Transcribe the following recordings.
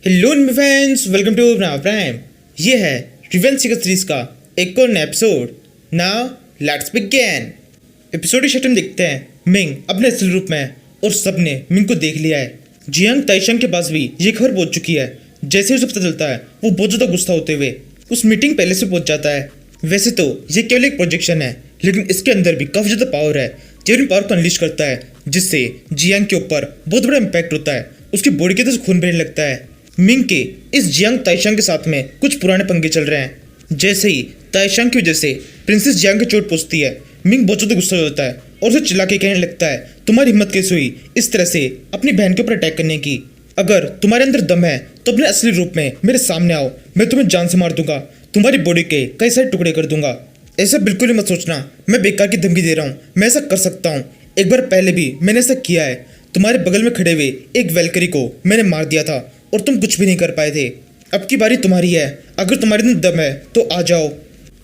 Hello friends, welcome to Prime. ये है revenge seeker series का एक और नया episode. Now let's begin. Episode की शट में देखते हैं मिंग अपने असली रूप में और सबने मिंग को देख लिया है। जियांग ताइशंग के पास भी ये खबर पहुंच चुकी है। जैसे ही उसे पता चलता है वो बहुत ज़्यादा गुस्सा होते हुए उस मीटिंग पहले से पहुंच जाता है। वैसे तो ये केवल एक प्रोजेक्शन है, लेकिन इसके अंदर भी काफ़ी ज़्यादा पावर है जो इन पावर को अनलीश करता है, जिससे जियांग के ऊपर बहुत बड़ा इम्पैक्ट होता है। उसकी बॉडी के अंदर खून बहने लगता है। मिंग के इस जियांग ताइशंग के साथ में कुछ पुराने पंगे चल रहे हैं। जैसे ही ताइशंग की वजह से प्रिंसेस जियांग की चोट पहुंचती है, मिंग बहुत ज़्यादा गुस्सा हो जाता है और उसे चिल्ला के कहने लगता है, तुम्हारी हिम्मत कैसे हुई इस तरह से अपनी बहन के ऊपर अटैक करने की? अगर तुम्हारे अंदर दम है तो अपने असली रूप में मेरे सामने आओ, मैं तुम्हें जान से मार दूंगा, तुम्हारी बॉडी के कई सारे टुकड़े कर दूंगा। ऐसा बिल्कुल ही मत सोचना, मैं बेकार की धमकी दे रहा हूँ, मैं ऐसा कर सकता हूँ। एक बार पहले भी मैंने ऐसा किया है। तुम्हारे बगल में खड़े हुए एक वेलकरी को मैंने मार दिया था और तुम कुछ भी नहीं कर पाए थे। अब की बारी तुम्हारी है, अगर तुम्हारे अंदर दम है तो आ जाओ।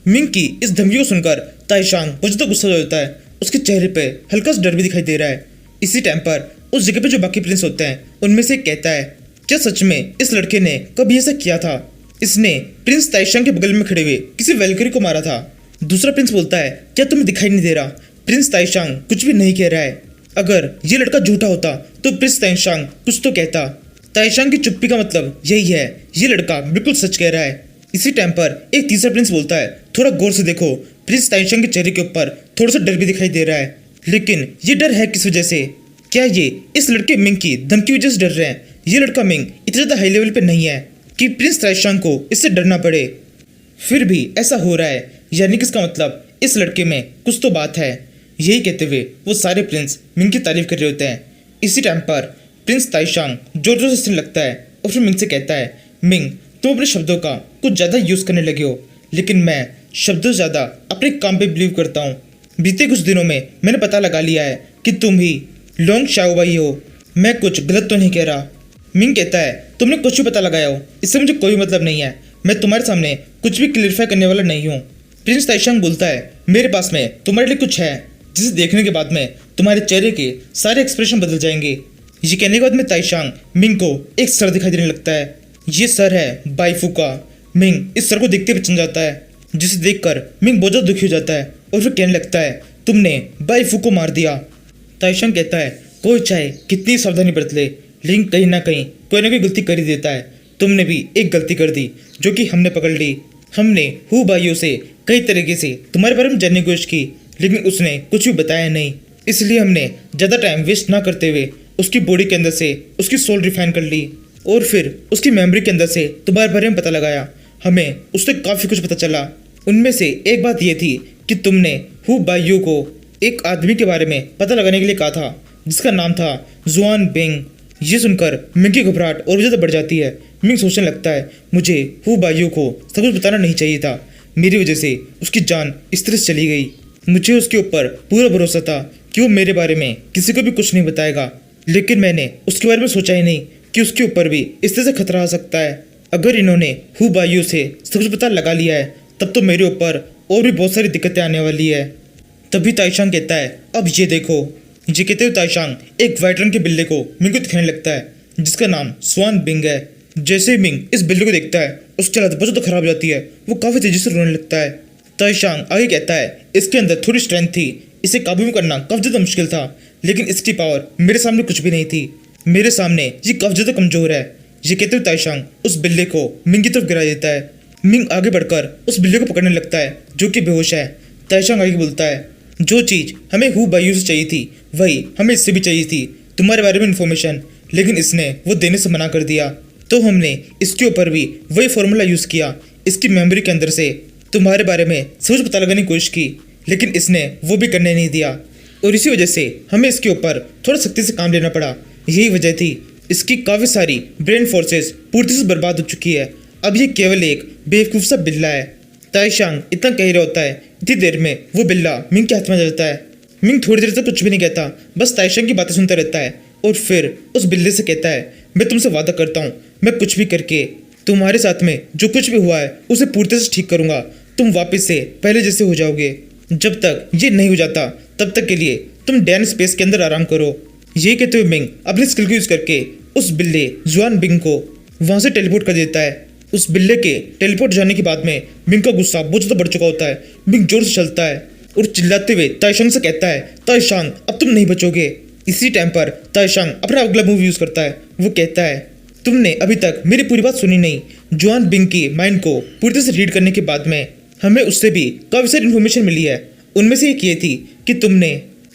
मिंग की इस धमकी को सुनकर ताइशांग बहुत ज़्यादा गुस्सा हो जाता है। उसके चेहरे पे हल्का सा डर भी दिखाई दे रहा है। इसी टाइम पर उस जगह पे जो बाकी प्रिंस होते हैं उनमें से एक कहता है, क्या सच में इस लड़के ने कभी ऐसा किया था? इसने प्रिंस ताइशांग के बगल में खड़े हुए किसी वेलकरी को मारा था। दूसरा प्रिंस बोलता है, क्या तुम्हें दिखाई नहीं दे रहा? प्रिंस ताइशांग कुछ भी नहीं कह रहा है। अगर ये लड़का झूठा होता तो प्रिंस ताइशांग कुछ तो कहता। ताइशांग की चुप्पी का मतलब यही है, ये लड़का बिल्कुल सच कह रहा है। इसी टाइम पर एक तीसरा प्रिंस बोलता है, थोड़ा गौर से देखो, प्रिंस ताइशांग के चेहरे के ऊपर थोड़ा सा डर भी दिखाई दे रहा है। लेकिन ये डर है किस वजह से? क्या ये इस लड़के मिंग की धमकी वजह से डर रहे हैं? ये लड़का मिंग इतना ज़्यादा हाई लेवल पे नहीं है कि प्रिंस ताइशांग को इससे डरना पड़े। फिर भी ऐसा हो रहा है, यानी कि इसका मतलब इस लड़के में कुछ तो बात है। यही कहते हुए वो सारे प्रिंस मिंग की तारीफ कर रहे होते हैं। इसी टाइम पर प्रिंस ताइशांग जोर जोर से हंसने लगता है और फिर मिंग से कहता है, मिंग तुम अपने शब्दों का कुछ ज़्यादा यूज़ करने लगे हो, लेकिन मैं शब्दों से ज़्यादा अपने काम पे बिलीव करता हूँ। बीते कुछ दिनों में मैंने पता लगा लिया है कि तुम ही लोंग शाओबाई हो। मैं कुछ गलत तो नहीं कह रहा? मिंग कहता है, तुमने कुछ भी पता लगाया हो, इससे मुझे कोई मतलब नहीं है। मैं तुम्हारे सामने कुछ भी क्लियरिफाई करने वाला नहीं हूँ। प्रिंस ताइशांग बोलता है, मेरे पास में तुम्हारे लिए कुछ है जिसे देखने के बाद में तुम्हारे चेहरे के सारे एक्सप्रेशन बदल जाएंगे। ये कहने के बाद में ताइशांग मिंग को एक सर दिखाई देने लगता है। ये सर है बाईफू का। मिंग इस सर को देखते हुए चल जाता है, जिसे देखकर मिंग बहुत ज़्यादा दुखी हो जाता है और फिर कहने लगता है, तुमने बाईफू को मार दिया। ताइशांग कहता है, कोई चाहे कितनी सावधानी बरत ले, लेकिन कहीं ना कोई गलती कर ही देता है। तुमने भी एक गलती कर दी जो कि हमने पकड़ ली। हमने हु बाइयों से कई तरीके से तुम्हारे बारे में जानने की कोशिश की, लेकिन उसने कुछ भी बताया नहीं। इसलिए हमने ज़्यादा टाइम वेस्ट ना करते हुए उसकी बॉडी के अंदर से उसकी सोल रिफाइन कर ली और फिर उसकी मेमोरी के अंदर से तुम्हारे बारे में पता लगाया। हमें उससे काफ़ी कुछ पता चला। उनमें से एक बात यह थी कि तुमने हु बाइयू को एक आदमी के बारे में पता लगाने के लिए कहा था जिसका नाम था जुआन बिंग। ये सुनकर मिंग की घबराहट और भी ज़्यादा बढ़ जाती है। मिंग सोचने लगता है, मुझे हु बाइयू को सब कुछ बताना नहीं चाहिए था। मेरी वजह से उसकी जान इस तरह से चली गई। मुझे उसके ऊपर पूरा भरोसा था कि वो मेरे बारे में किसी को भी कुछ नहीं बताएगा, लेकिन मैंने उसके बारे में सोचा ही नहीं कि उसके ऊपर भी इस तरह से खतरा आ सकता है। अगर इन्होंने हु बाइयू से सब कुछ पता लगा लिया है तब तो मेरे ऊपर और भी बहुत सारी दिक्कतें आने वाली है। तभी ताइशांग कहता है, अब ये देखो। ये कहते हुए ताइशांग एक वाइट रंग के बिल्ले को मिंग को दिखाने लगता है जिसका नाम स्वान बिंग है। जैसे ही मिंग इस बिल्ले को देखता है उसकी हालत बहुत ज़्यादा खराब हो जाती है। वो काफ़ी तेजी से रोने लगता है। ताइशांग आगे कहता है, इसके अंदर थोड़ी स्ट्रेंथ थी, इसे काबू में करना काफ़ी ज़्यादा मुश्किल था, लेकिन इसकी पावर मेरे सामने कुछ भी नहीं थी। मेरे सामने ये काफ़ी ज़्यादा कमज़ोर है। ये कहते हुए ताइशांग उस बिल्ले को मिंग की तरफ गिरा देता है। मिंग आगे बढ़कर उस बिल्ले को पकड़ने लगता है जो कि बेहोश है। ताइशांग आगे बोलता है, जो चीज़ हमें हु बाइयू से चाहिए थी वही हमें इससे भी चाहिए थी, तुम्हारे बारे में इन्फॉर्मेशन, लेकिन इसने वो देने से मना कर दिया। तो हमने इसके ऊपर भी वही फॉर्मूला यूज़ किया। इसकी मेमोरी के अंदर से तुम्हारे बारे में सब कुछ पता लगाने की कोशिश की, लेकिन इसने वो भी करने नहीं दिया और इसी वजह से हमें इसके ऊपर थोड़ा सख्ती से काम लेना पड़ा। यही वजह थी, इसकी काफ़ी सारी ब्रेन फोर्सेस पूर्ति से बर्बाद हो चुकी है। अब ये केवल एक बेवकूफ़ सा बिल्ला है। ताइशांग इतना कह रहा होता है, इतनी देर में वो बिल्ला मिंग के हाथ में आ जाता है। मिंग थोड़ी देर तक कुछ भी नहीं कहता, बस ताइशांग की बातें सुनता रहता है और फिर उस बिल्ले से कहता है, मैं तुमसे वादा करता हूँ, मैं कुछ भी करके तुम्हारे साथ में जो कुछ भी हुआ है उसे पूरी से ठीक करूँगा। तुम वापस से पहले जैसे हो जाओगे। जब तक ये नहीं हो जाता तब तक के लिए तुम डैन स्पेस के अंदर आराम करो। ये कहते हुए मिंग अपनी स्किल को यूज़ करके उस बिल्ले जुआन बिंग को वहाँ से टेलीपोर्ट कर देता है। उस बिल्ले के टेलीपोर्ट जाने के बाद में मिंग का गुस्सा बहुत ज़्यादा बढ़ चुका होता है। मिंग जोर से चलता है और चिल्लाते हुए ताइशंग से कहता है, ताइशंग अब तुम नहीं बचोगे। इसी टाइम पर ताइशंग अपना अगला मूव यूज़ करता है। वो कहता है, तुमने अभी तक मेरी पूरी बात सुनी नहीं। जुआन बिंग की माइंड को पूरी तरह से रीड करने के बाद में हमें उससे भी काफ़ी सारी इन्फॉर्मेशन मिली है। उनमें से एक ये थी कि तुमने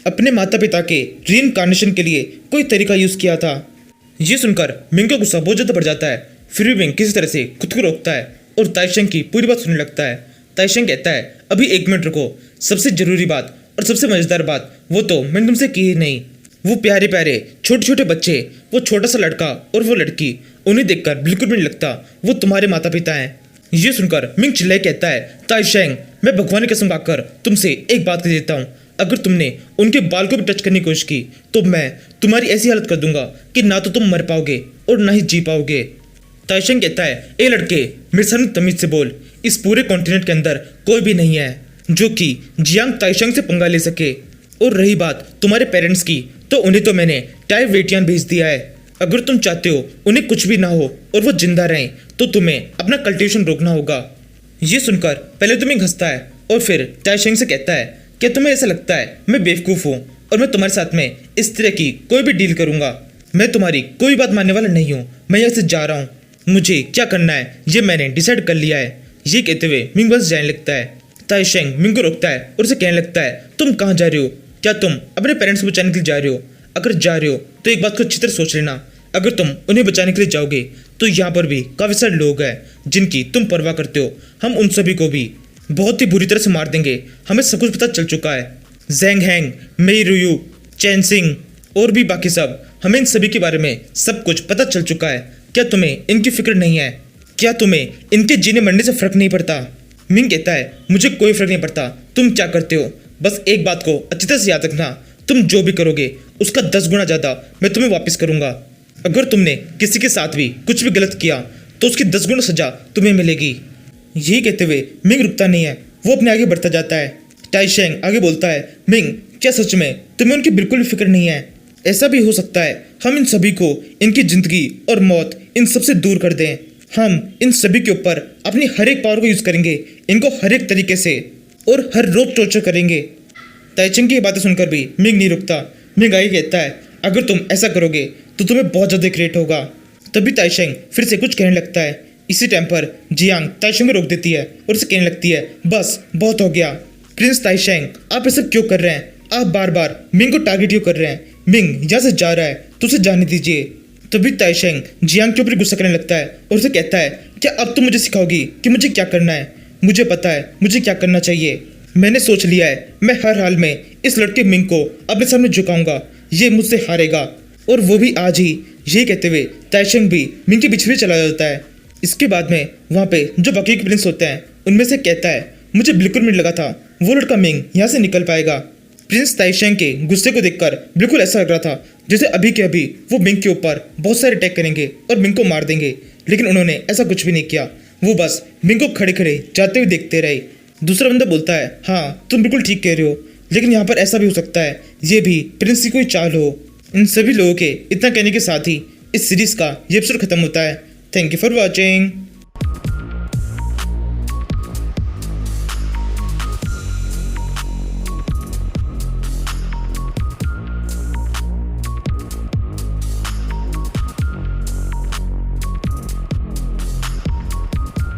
अपने माता पिता के रीइंकार्नेशन के लिए कोई तरीका यूज़ किया था। ये सुनकर मिंग का गुस्सा बहुत ज़्यादा बढ़ जाता है। फिर भी मिंग किसी तरह से खुद को रोकता है और ताइशंग की पूरी बात सुनने लगता है। ताइशंग कहता है, अभी 1 मिनट रुको। सबसे ज़रूरी बात और सबसे मज़ेदार बात वो तो मैंने तुमसे की ही नहीं। वो प्यारे प्यारे छोटे छोटे बच्चे, वो छोटा सा लड़का और वो लड़की, उन्हें देखकर बिल्कुल भी नहीं लगता वो तुम्हारे माता पिता हैं। ये सुनकर मिंग चिल्लाए कहता है, ताइशंग मैं भगवान की कसम खाकर तुमसे एक बात कह देता हूँ, अगर तुमने उनके बाल को भी टच करने की कोशिश की तो मैं तुम्हारी ऐसी हालत कर दूंगा कि ना तो तुम मर पाओगे और ना ही जी पाओगे। ताइशंग कहता है, ए लड़के मेरे सामने तमीज से बोल। इस पूरे कॉन्टिनेंट के अंदर कोई भी नहीं है जो कि जियांग ताइशंग से पंगा ले सके। और रही बात तुम्हारे पेरेंट्स की, तो उन्हें तो मैंने टाई वेटियान भेज दिया है। अगर तुम चाहते हो उन्हें कुछ भी ना हो और वो जिंदा रहें तो तुम्हें अपना कल्टिवेशन रोकना होगा। ये सुनकर पहले तो मिंग हंसता है और फिर ताइशंग से कहता है, क्या तुम्हें ऐसा लगता है मैं बेवकूफ़ हूँ और मैं तुम्हारे साथ में इस तरह की कोई भी डील करूँगा? मैं तुम्हारी कोई बात मानने वाला नहीं हूँ। मैं यहाँ से जा रहा हूँ, मुझे क्या करना है ये मैंने डिसाइड कर लिया है। ये कहते हुए मिंग बस जाने लगता है। ताइशंग मिंग को रोकता है और उसे कहने लगता है, तुम कहाँ जा रहे हो? क्या तुम अपने पेरेंट्स को बचाने के लिए जा रहे हो? अगर जा रहे हो तो एक बात को अच्छी तरह सोच लेना, अगर तुम उन्हें बचाने के लिए जाओगे तो यहाँ पर भी काफ़ी सारे लोग हैं जिनकी तुम परवाह करते हो। हम उन सभी को भी बहुत ही बुरी तरह से मार देंगे। हमें सब कुछ पता चल चुका है। जेंग हैंग, मेई रुयू, चैन सिंह और भी बाकी सब, हमें इन सभी के बारे में सब कुछ पता चल चुका है। क्या तुम्हें इनकी फिक्र नहीं है? क्या तुम्हें इनके जीने मरने से फर्क नहीं पड़ता? मिंग कहता है, मुझे कोई फर्क नहीं पड़ता तुम क्या करते हो। बस एक बात को अच्छी तरह से याद रखना, तुम जो भी करोगे उसका 10 गुना ज़्यादा मैं तुम्हें वापस करूँगा। अगर तुमने किसी के साथ भी कुछ भी गलत किया तो उसकी 10 गुना सजा तुम्हें मिलेगी। यही कहते हुए मिंग रुकता नहीं है, वो अपने आगे बढ़ता जाता है। ताइशंग आगे बोलता है, मिंग क्या सच में तुम्हें उनकी बिल्कुल भी फिक्र नहीं है? ऐसा भी हो सकता है हम इन सभी को इनकी ज़िंदगी और मौत इन सबसे दूर कर दें। हम इन सभी के ऊपर अपनी हर एक पावर को यूज़ करेंगे, इनको हर एक तरीके से और हर रोज टॉर्चर करेंगे। ताइशंग की बातें सुनकर भी मिंग नहीं रुकता। मिंग आगे कहता है, अगर तुम ऐसा करोगे तो तुम्हें बहुत ज़्यादा ग्रेट होगा। तभी ताइशंग फिर से कुछ कहने लगता है। इसी टाइम पर जियांग ताइशंग को रोक देती है और उसे कहने लगती है, बस बहुत हो गया। प्रिंस ताइशंग आप ऐसा क्यों कर रहे हैं? आप बार बार मिंग को टारगेट क्यों कर रहे हैं? मिंग यहाँ से जा रहा है तो उसे जाने दीजिए। तभी ताइशंग जियांग के ऊपर गुस्सा करने लगता है और उसे कहता है, क्या अब तुम मुझे सिखाओगी कि मुझे क्या करना है? मुझे पता है मुझे क्या करना चाहिए। मैंने सोच लिया है, मैं हर हाल में इस लड़के मिंग को अपने सामने झुकाऊंगा। ये मुझसे हारेगा और वो भी आज ही। यही कहते हुए ताइशंग भी मिंग के पीछे चला जाता है। इसके बाद में वहाँ पे जो बाकी के प्रिंस होते हैं उनमें से कहता है, मुझे बिल्कुल नहीं लगा था वो लड़का मिंग यहाँ से निकल पाएगा। प्रिंस ताइशंग के गुस्से को देखकर बिल्कुल ऐसा लग रहा था जैसे अभी के अभी वो मिंग के ऊपर बहुत सारे अटैक करेंगे और मिंग को मार देंगे, लेकिन उन्होंने ऐसा कुछ भी नहीं किया। वो बस मिंग को खड़े खड़े जाते हुए देखते रहे। दूसरा बंदा बोलता है, हाँ तुम बिल्कुल ठीक कह रहे हो, लेकिन यहाँ पर ऐसा भी हो सकता है ये भी प्रिंस की कोई चाल हो। इन सभी लोगों के इतना कहने के साथ ही इस सीरीज़ का ये एपिसोड खत्म होता है। Thank you for watching.